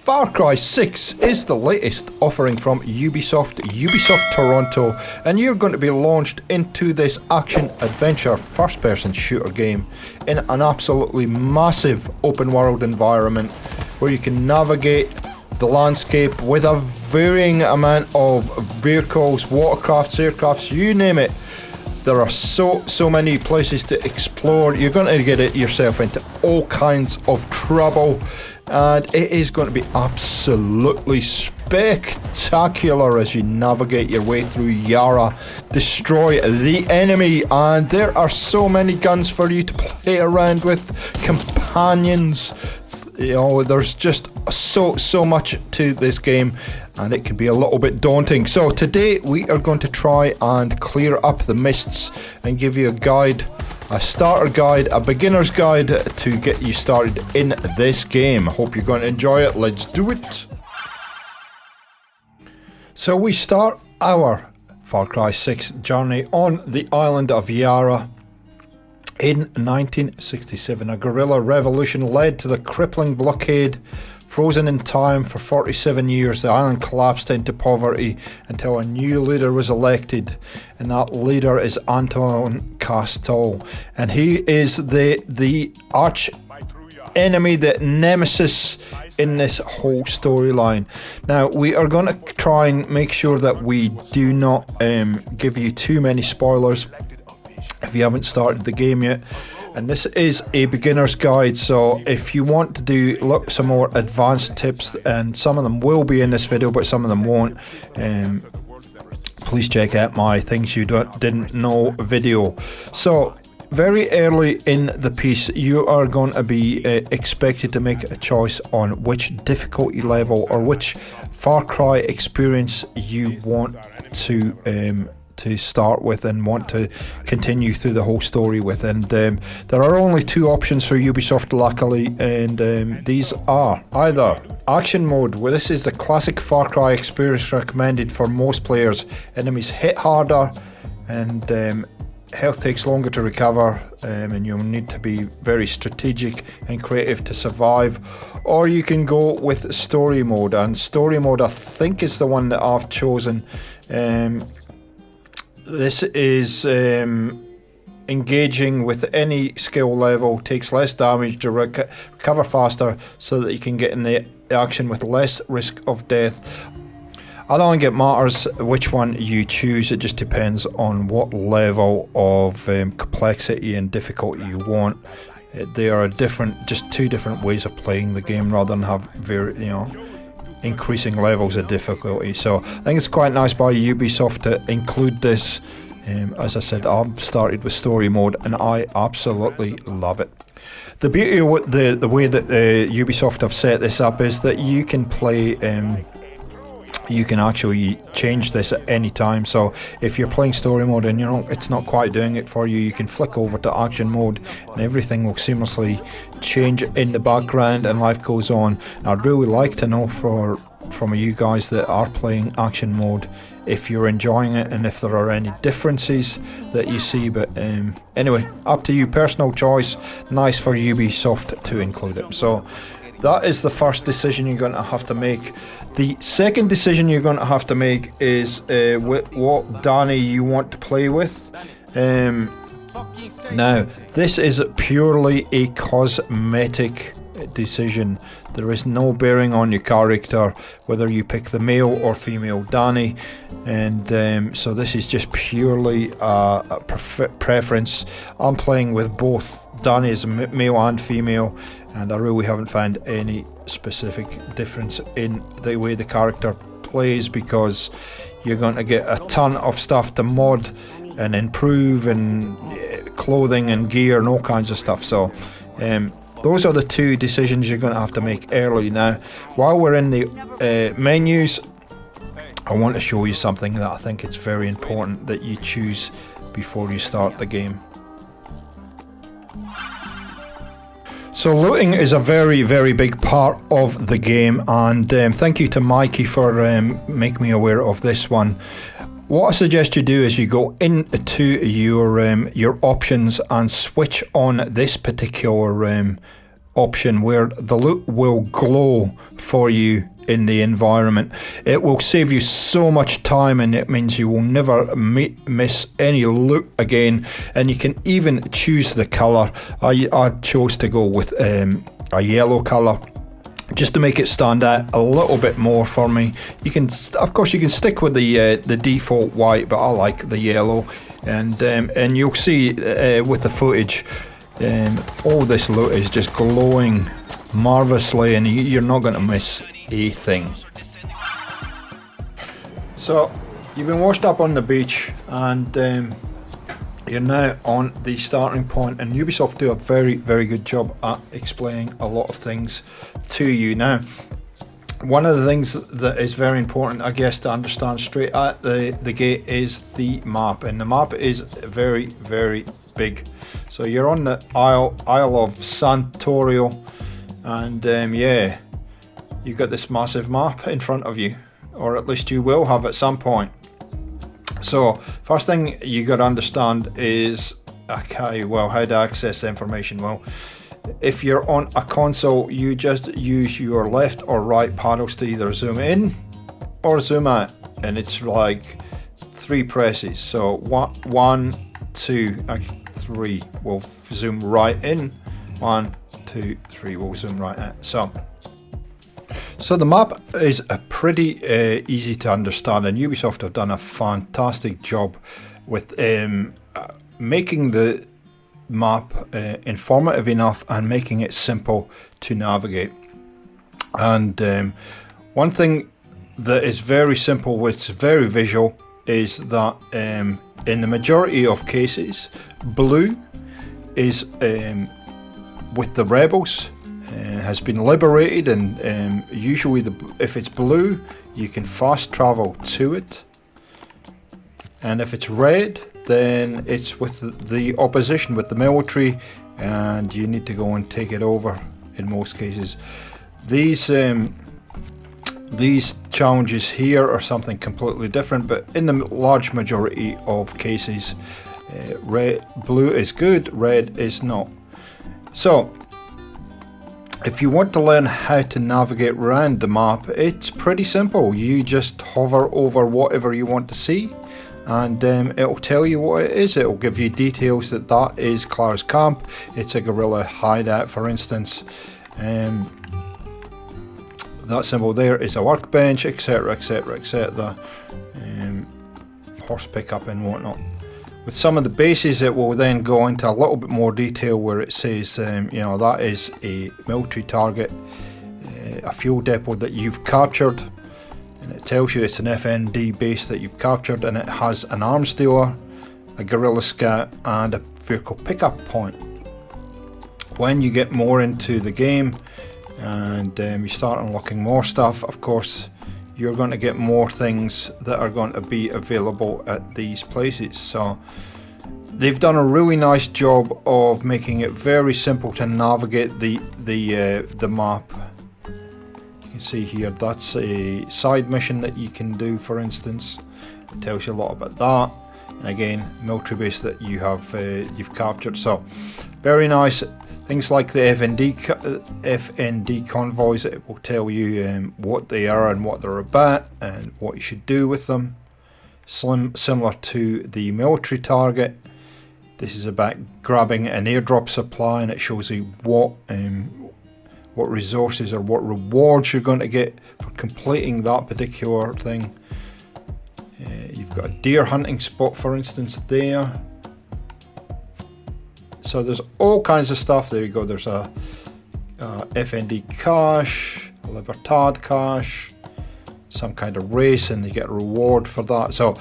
Far Cry 6 is the latest offering from Ubisoft Toronto, and you're going to be launched into this action-adventure first-person shooter game in an absolutely massive open-world environment where you can navigate the landscape with a varying amount of vehicles, watercrafts, aircrafts, you name it. There are so many places to explore. You're going to get yourself into all kinds of trouble, and it is going to be absolutely spectacular as you navigate your way through Yara, destroy the enemy, and there are so many guns for you to play around with, companions. You know, there's just so much to this game, and it can be a little bit daunting. So today we are going to try and clear up the mists and give you a guide, a starter guide, a beginner's guide to get you started in this game. Hope you're going to enjoy it. Let's do it. So we start our Far Cry 6 journey on the island of Yara. In 1967, a guerrilla revolution led to the crippling blockade. Frozen in time for 47 years, the island collapsed into poverty until a new leader was elected, and that leader is Antón Castillo, and he is the arch enemy, the nemesis in this whole storyline. Now we are going to try and make sure that we do not give you too many spoilers if you haven't started the game yet, and this is a beginner's guide, so if you want to do some more advanced tips, and some of them will be in this video but some of them won't, please check out my things you didn't know video. So very early in the piece you are going to be expected to make a choice on which difficulty level or which Far Cry experience you want to start with and want to continue through the whole story with, and there are only two options for Ubisoft, luckily, and these are either action mode, where this is the classic Far Cry experience recommended for most players. Enemies hit harder and health takes longer to recover, and you'll need to be very strategic and creative to survive. Or you can go with story mode, and story mode I think is the one that I've chosen. This is engaging with any skill level, takes less damage to recover faster so that you can get in the action with less risk of death. I don't think it matters which one you choose, it just depends on what level of complexity and difficulty you want. They are just two different ways of playing the game rather than have increasing levels of difficulty. So I think it's quite nice by Ubisoft to include this. As I said, I've started with story mode and I absolutely love it. The beauty of the way that Ubisoft have set this up is that you can play, you can actually change this at any time. So if you're playing story mode and it's not quite doing it for you, you can flick over to action mode and everything will seamlessly change in the background and life goes on. I'd really like to know from you guys that are playing action mode if you're enjoying it and if there are any differences that you see, but anyway, up to you, personal choice. Nice for Ubisoft to include it. So that is the first decision you're going to have to make. The second decision you're going to have to make is what Danny you want to play with. Now, this is purely a cosmetic decision. There is no bearing on your character whether you pick the male or female Danny, and so this is just purely a preference. I'm playing with both Danny as male and female, and I really haven't found any specific difference in the way the character plays, because you're going to get a ton of stuff to mod and improve, and clothing and gear and all kinds of stuff. So those are the two decisions you're going to have to make early. Now, while we're in the menus, I want to show you something that I think it's very important that you choose before you start the game. So looting is a very, very big part of the game, and thank you to Mikey for making me aware of this one. What I suggest you do is you go into your options and switch on this particular option where the loot will glow for you in the environment. It will save you so much time, and it means you will never miss any loot again. And you can even choose the color. I chose to go with a yellow color, just to make it stand out a little bit more for me. You can, of course, you can stick with the default white, but I like the yellow. And you'll see with the footage, all this loot is just glowing marvelously, and you're not going to miss a thing. So you've been washed up on the beach, and you're now on the starting point, and Ubisoft do a very, very good job at explaining a lot of things to you. Now, one of the things that is very important, I guess, to understand straight at the gate is the map, and the map is very, very big. So you're on the Isle of Santorio, and yeah, you've got this massive map in front of you, or at least you will have at some point. So first thing you got to understand is, okay, well, how to access the information. Well, if you're on a console, you just use your left or right paddles to either zoom in or zoom out, and it's like 3 presses. So 1, 2, 3 will zoom right in, 1, 2, 3 will zoom right out. So the map is a pretty easy to understand, and Ubisoft have done a fantastic job with making the map informative enough and making it simple to navigate. And one thing that is very simple, which is very visual, is that in the majority of cases, blue is with the rebels, has been liberated, and usually if it's blue, you can fast travel to it, and if it's red, then it's with the opposition, with the military, and you need to go and take it over in most cases. These challenges here are something completely different, but in the large majority of cases, blue is good, red is not. So if you want to learn how to navigate around the map, it's pretty simple. You just hover over whatever you want to see, and it'll tell you what it is. It'll give you details that is Clara's camp. It's a guerrilla hideout, for instance. That symbol there is a workbench, etc, etc, etc. Horse pickup and whatnot. With some of the bases, it will then go into a little bit more detail, where it says, you know, that is a military target, a fuel depot that you've captured, and it tells you it's an FND base that you've captured, and it has an arms dealer, a guerrilla scout, and a vehicle pickup point. When you get more into the game and you start unlocking more stuff, of course, you're going to get more things that are going to be available at these places. So they've done a really nice job of making it very simple to navigate the map. You can see here, that's a side mission that you can do, for instance. It tells you a lot about that. And again, military base that you have you've captured. So very nice. Things like the FND convoys, it will tell you what they are and what they're about and what you should do with them. Similar to the military target, this is about grabbing an airdrop supply, and it shows you what resources or what rewards you're going to get for completing that particular thing. You've got a deer hunting spot, for instance, there. So there's all kinds of stuff. There you go. There's a FND cache, a Libertad cache, some kind of race, and you get a reward for that. So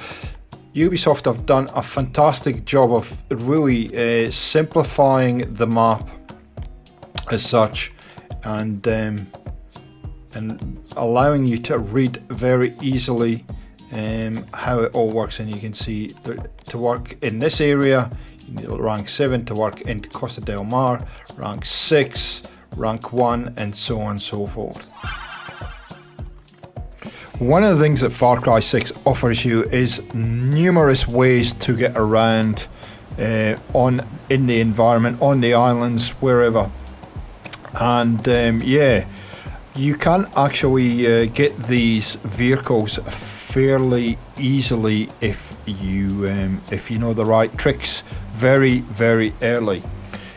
Ubisoft have done a fantastic job of really simplifying the map as such, and allowing you to read very easily how it all works. And you can see that to work in this area, you need rank 7, to work in Costa del Mar, rank 6, rank 1, and so on and so forth. One of the things that Far Cry 6 offers you is numerous ways to get around in the environment, on the islands, wherever. And yeah, You can actually get these vehicles fairly easily if you know the right tricks very, very early.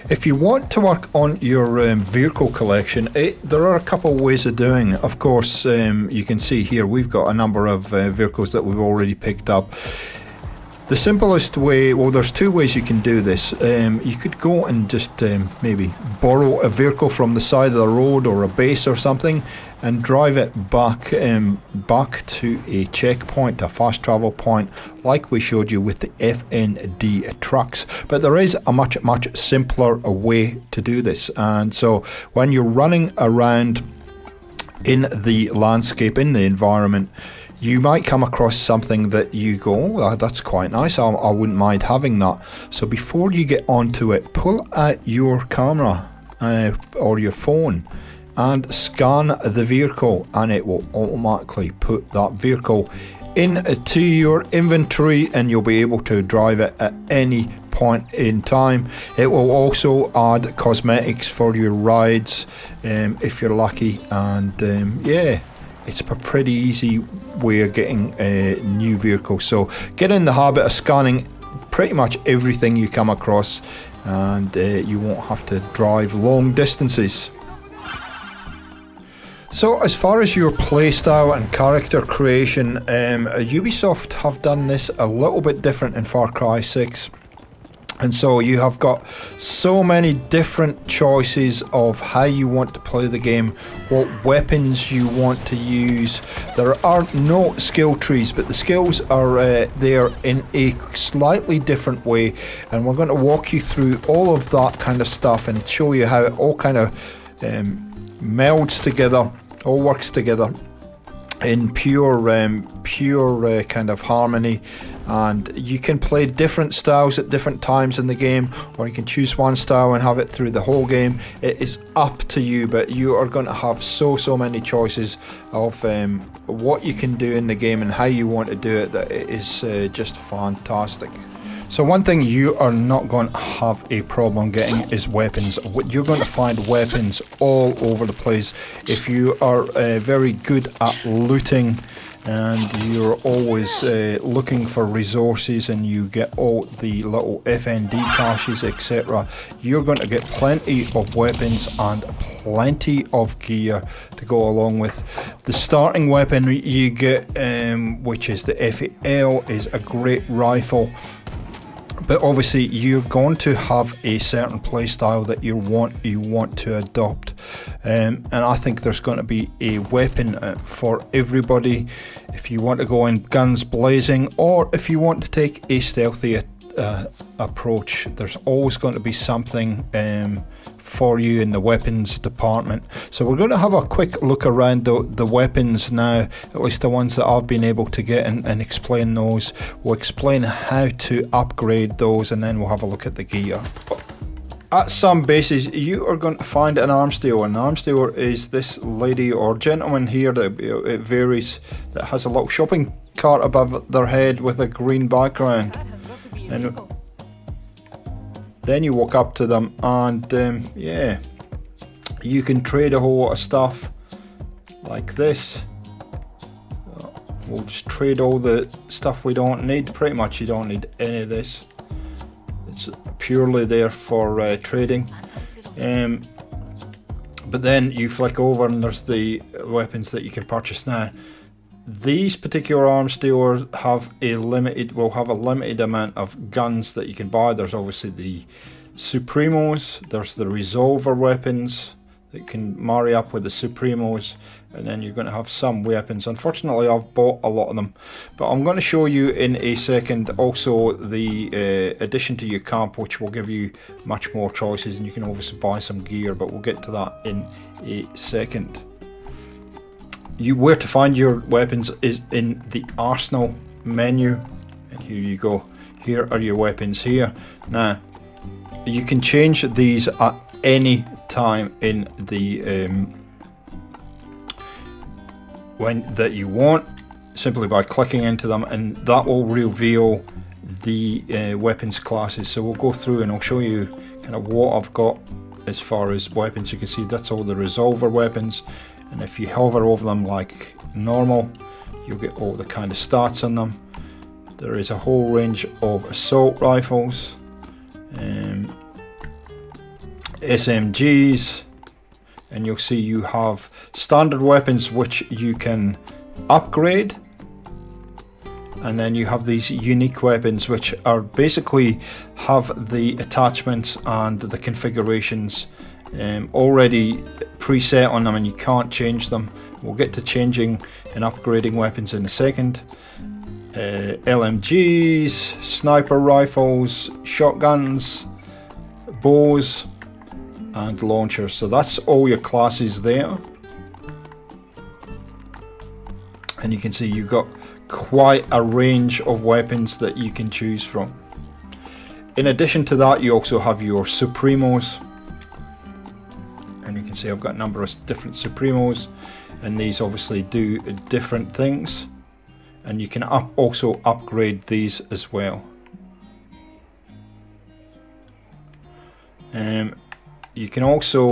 If you want to work on your vehicle collection, there are a couple of ways of doing it. Of course, you can see here we've got a number of vehicles that we've already picked up. The simplest way, well, there's two ways you can do this. You could go and just maybe borrow a vehicle from the side of the road or a base or something and drive it back to a checkpoint, a fast travel point, like we showed you with the FND trucks. But there is a much simpler way to do this. And so when you're running around in the landscape, in the environment, you might come across something that you go, oh, that's quite nice, I wouldn't mind having that. So before you get onto it, pull out your camera or your phone and scan the vehicle, and it will automatically put that vehicle into your inventory and you'll be able to drive it at any point in time. It will also add cosmetics for your rides if you're lucky, and yeah, it's a pretty easy way of getting new vehicles. So get in the habit of scanning pretty much everything you come across, and you won't have to drive long distances. So as far as your playstyle and character creation, Ubisoft have done this a little bit different in Far Cry 6. And so you have got so many different choices of how you want to play the game, what weapons you want to use. There are no skill trees, but the skills are there in a slightly different way. And we're going to walk you through all of that kind of stuff and show you how it all kind of melds together, all works together in pure kind of harmony. And you can play different styles at different times in the game, or you can choose one style and have it through the whole game. It is up to you, but you are going to have so many choices of what you can do in the game and how you want to do it, that it is just fantastic. So one thing you are not going to have a problem getting is weapons. You're going to find weapons all over the place. If you are very good at looting and you're always looking for resources and you get all the little FND caches, etc., you're going to get plenty of weapons and plenty of gear to go along with. The starting weapon you get, which is the FAL, is a great rifle. But obviously you're going to have a certain playstyle that you want to adopt, and I think there's going to be a weapon for everybody. If you want to go in guns blazing, or if you want to take a stealthy approach, there's always going to be something for you in the weapons department. So we're going to have a quick look around the weapons now, at least the ones that I've been able to get, and explain those. We'll explain how to upgrade those, and then we'll have a look at the gear. At some bases you are going to find an arms dealer. An arms dealer is this lady or gentleman here, that it varies, that has a little shopping cart above their head with a green background. And then you walk up to them and yeah, you can trade a whole lot of stuff like this. We'll just trade all the stuff we don't need. Pretty much you don't need any of this. It's purely there for trading. But then you flick over and there's the weapons that you can purchase now. These particular arms dealers have will have a limited amount of guns that you can buy. There's obviously the Supremos, there's the resolver weapons that can marry up with the Supremos, and then you're going to have some weapons. Unfortunately I've bought a lot of them, but I'm going to show you in a second also the addition to your camp, which will give you much more choices, and you can obviously buy some gear, but we'll get to that in a second. Where to find your weapons is in the arsenal menu, and here you go. Here are your weapons here. Now you can change these at any time in the when that you want, simply by clicking into them, and that will reveal the weapons classes. So we'll go through and I'll show you kind of what I've got as far as weapons. You can see that's all the resolver weapons. and if you hover over them like normal, you'll get all the kind of stats on them. There is a whole range of assault rifles, SMGs, and you'll see you have standard weapons which you can upgrade, and then you have these unique weapons which are basically have the attachments and the configurations already preset on them, and you can't change them. We'll get to changing and upgrading weapons in a second. LMGs, sniper rifles, shotguns, bows, and launchers. So that's all your classes there, and you can see you've got quite a range of weapons that you can choose from. In addition to that, you also have your Supremos, and you can see I've got a number of different Supremos, and these obviously do different things, and you can also upgrade these as well. You can also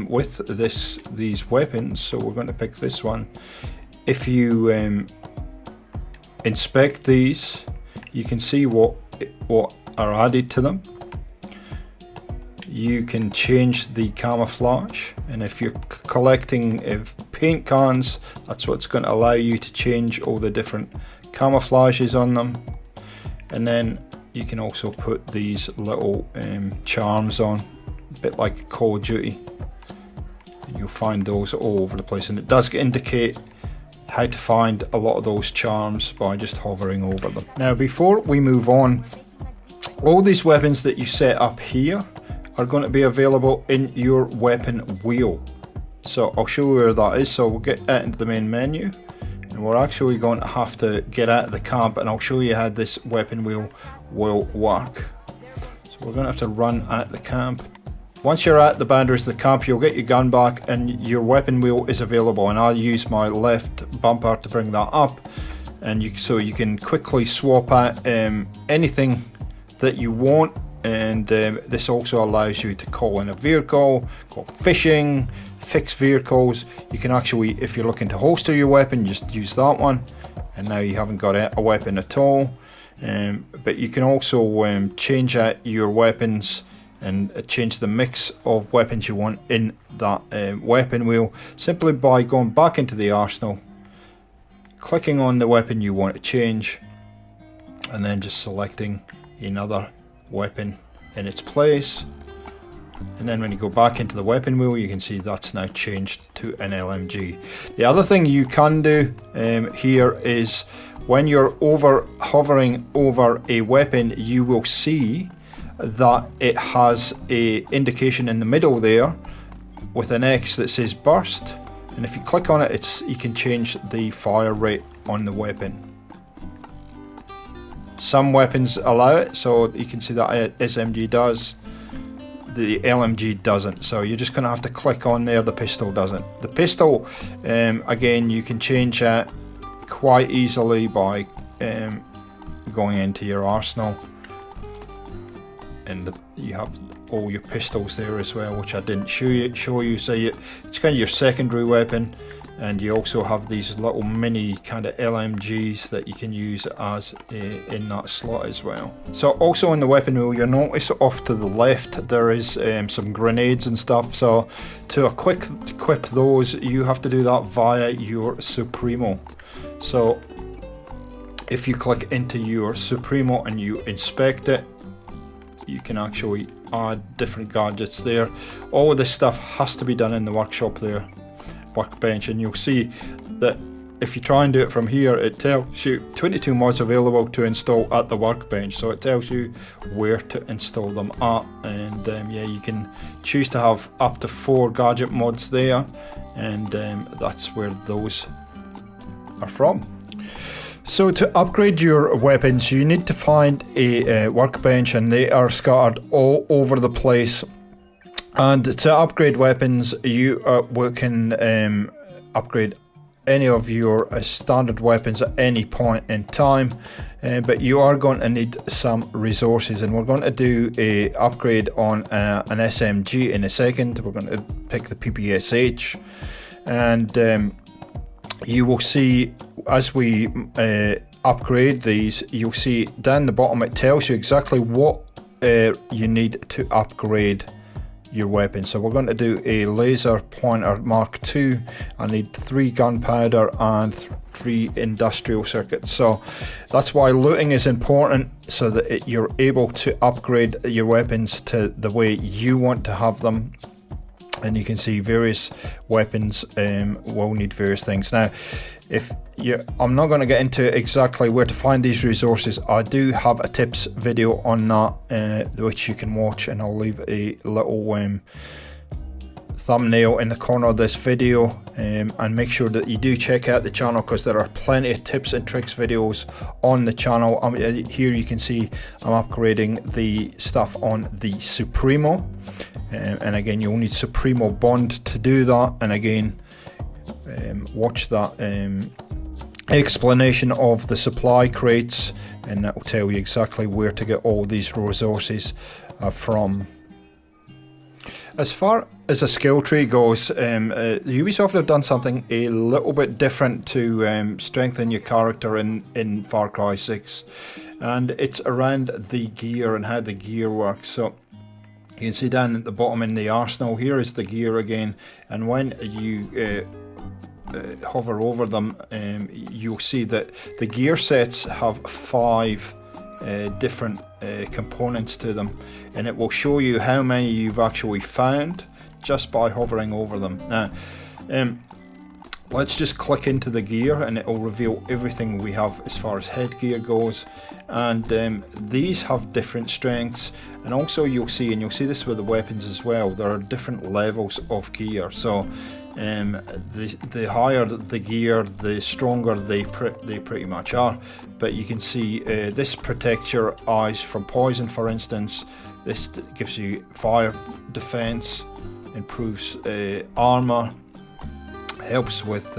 with these weapons, so we're going to pick this one. If you inspect these, you can see what are added to them. You can change the camouflage, and if you're collecting paint cans, that's what's going to allow you to change all the different camouflages on them. And then you can also put these little charms on, a bit like Call of Duty, and you'll find those all over the place, and it does indicate how to find a lot of those charms by just hovering over them. Now before we move on, all these weapons that you set up here are going to be available in your weapon wheel. So I'll show you where that is. So we'll get into the main menu, and we're actually going to have to get out of the camp, and I'll show you how this weapon wheel will work. So we're going to have to run at the camp. Once you're at the boundaries of the camp, you'll get your gun back and your weapon wheel is available, and I'll use my left bumper to bring that up, and so you can quickly swap out anything that you want. And this also allows you to call in a vehicle, go fishing, fix vehicles. You can actually, if you're looking to holster your weapon, just use that one, and now you haven't got a weapon at all. But you can also change out your weapons and change the mix of weapons you want in that weapon wheel simply by going back into the arsenal, clicking on the weapon you want to change, and then just selecting another weapon in its place. And then when you go back into the weapon wheel, you can see that's now changed to an LMG. The other thing you can do here is when you're hovering over a weapon, you will see that it has a indication in the middle there with an X that says burst, and if you click on it, you can change the fire rate on the weapon. Some weapons allow it, so you can see that SMG does, the LMG doesn't, so you're just going to have to click on there. The pistol doesn't. The pistol, again, you can change that quite easily by going into your arsenal, and you have all your pistols there as well, which I didn't show you. So it's kind of your secondary weapon, and you also have these little mini kind of LMGs that you can use as in that slot as well. So also in the weapon wheel, you'll notice off to the left there is some grenades and stuff. So to equip those, you have to do that via your Supremo. So if you click into your Supremo and you inspect it, you can actually add different gadgets there. All of this stuff has to be done in the workshop there, workbench, and you'll see that if you try and do it from here, it tells you 22 mods available to install at the workbench, so it tells you where to install them at. And yeah, you can choose to have up to 4 gadget mods there, and that's where those are from. So to upgrade your weapons, you need to find a workbench, and they are scattered all over the place. And to upgrade weapons, you can upgrade any of your standard weapons at any point in time, but you are going to need some resources, and we're going to do a upgrade on an SMG in a second. We're going to pick the PPSH. and you will see as we upgrade these, you'll see down the bottom it tells you exactly what you need to upgrade your weapon. So we're going to do a laser pointer Mark II. I need 3 gunpowder and 3 industrial circuits. So that's why looting is important, so that you're able to upgrade your weapons to the way you want to have them. And you can see various weapons will need various things. Now, I'm not going to get into exactly where to find these resources. I do have a tips video on that, which you can watch, and I'll leave a little thumbnail in the corner of this video, and make sure that you do check out the channel, because there are plenty of tips and tricks videos on the channel. Here you can see I'm upgrading the stuff on the Supremo, and again you'll need Supremo Bond to do that, and again watch that explanation of the supply crates, and that will tell you exactly where to get all these resources from. As far as a skill tree goes, Ubisoft have done something a little bit different to strengthen your character in Far Cry 6, and it's around the gear and how the gear works. So you can see down at the bottom in the arsenal, here is the gear again, and when you hover over them, you'll see that the gear sets have 5 different components to them, and it will show you how many you've actually found just by hovering over them. Now let's just click into the gear, and it will reveal everything we have as far as headgear goes, and these have different strengths, and also you'll see this with the weapons as well, there are different levels of gear. So the higher the gear, the stronger they pretty much are. But you can see this protects your eyes from poison, for instance. This gives you fire defense, improves armor, helps with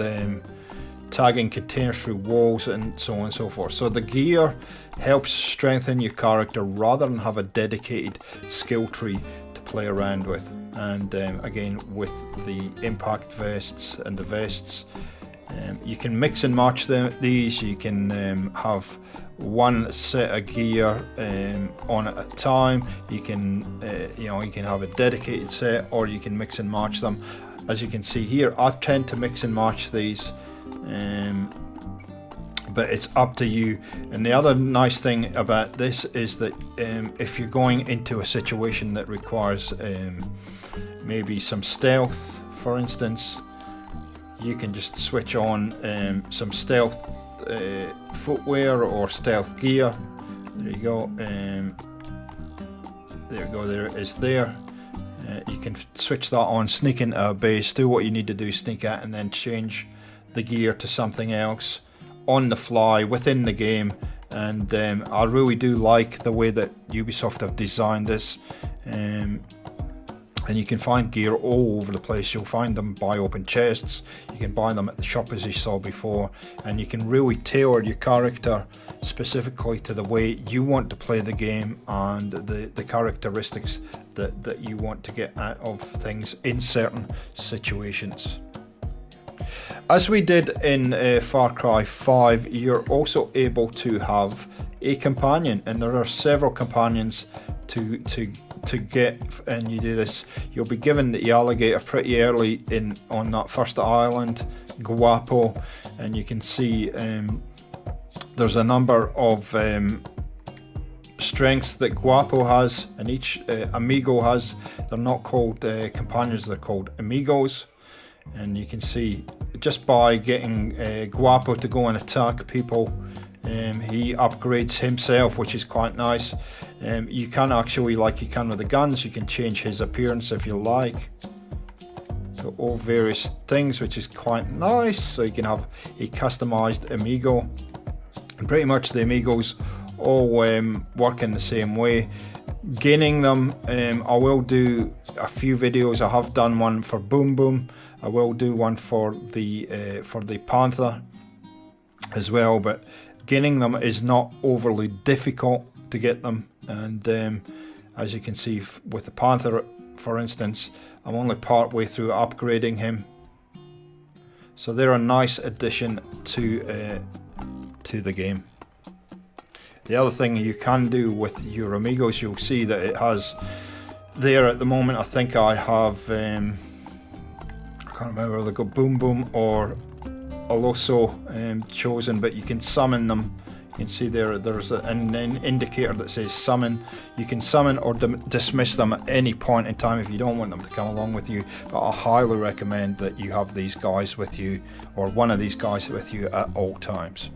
tagging containers through walls, and so on and so forth. So the gear helps strengthen your character rather than have a dedicated skill tree to play around with. And again, with the impact vests and the vests, you can mix and match these. You can have one set of gear on at a time. You can you can have a dedicated set, or you can mix and match them. As you can see here, I tend to mix and match these, but it's up to you. And the other nice thing about this is that if you're going into a situation that requires maybe some stealth, for instance, you can just switch on some stealth footwear or stealth gear. There you go. There you go. There it is there. You can switch that on, sneak into a base, do what you need to do, sneak out, and then change the gear to something else on the fly within the game. And I really do like the way that Ubisoft have designed this. And you can find gear all over the place. You'll find them by open chests, you can buy them at the shop as you saw before, and you can really tailor your character specifically to the way you want to play the game and the characteristics that you want to get out of things in certain situations. As we did in Far Cry 5, you're also able to have a companion, and there are several companions to get, and you do this. You'll be given the alligator pretty early on that first island, Guapo, and you can see there's a number of strengths that Guapo has, and each amigo has. They're not called companions, they're called amigos. And you can see just by getting Guapo to go and attack people, he upgrades himself, which is quite nice. You can actually, like you can with the guns, you can change his appearance if you like. So all various things, which is quite nice. So you can have a customized amigo, and pretty much the amigos all work in the same way. Gaining them, I will do a few videos. I have done one for Boom Boom. I will do one for the Panther as well, but gaining them is not overly difficult to get them. And as you can see with the Panther, for instance, I'm only part way through upgrading him. So they're a nice addition to the game. The other thing you can do with your amigos, you'll see that it has there at the moment. I think I have I can't remember whether they got Boom Boom or Aloso chosen, but you can summon them. You can see there's an indicator that says summon. You can summon or dismiss them at any point in time if you don't want them to come along with you. But I highly recommend that you have these guys with you, or one of these guys with you at all times.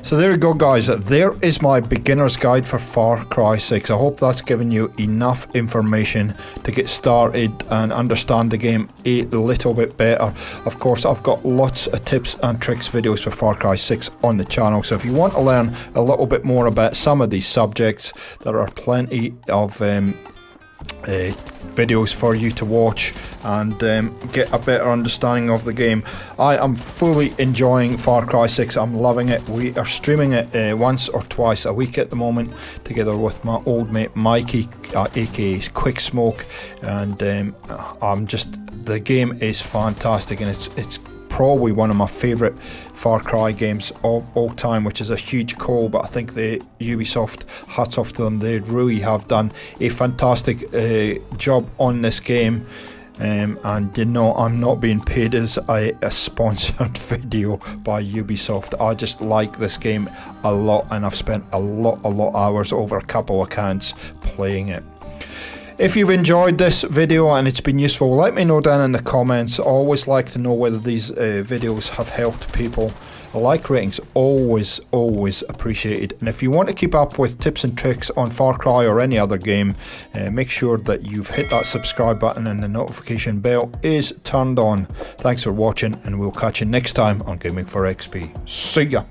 So there you go, guys. There is my beginner's guide for Far Cry 6. I hope that's given you enough information to get started and understand the game a little bit better. Of course, I've got lots of tips and tricks videos for Far Cry 6 on the channel. So if you want to learn a little bit more about some of these subjects, there are plenty of videos for you to watch and get a better understanding of the game. I am fully enjoying Far Cry 6. I'm loving it. We are streaming it once or twice a week at the moment, together with my old mate Mikey, aka Quick Smoke, and the game is fantastic, and it's probably one of my favourite Far Cry games of all time, which is a huge call, but I think the Ubisoft, hats off to them, they really have done a fantastic job on this game. And you know, I'm not being paid as a sponsored video by Ubisoft. I just like this game a lot, and I've spent a lot of hours, over a couple of accounts, playing it. If you've enjoyed this video and it's been useful, let me know down in the comments. I always like to know whether these videos have helped people. A like rating's always appreciated. And if you want to keep up with tips and tricks on Far Cry or any other game, make sure that you've hit that subscribe button and the notification bell is turned on. Thanks for watching, and we'll catch you next time on Gaming for XP. See ya!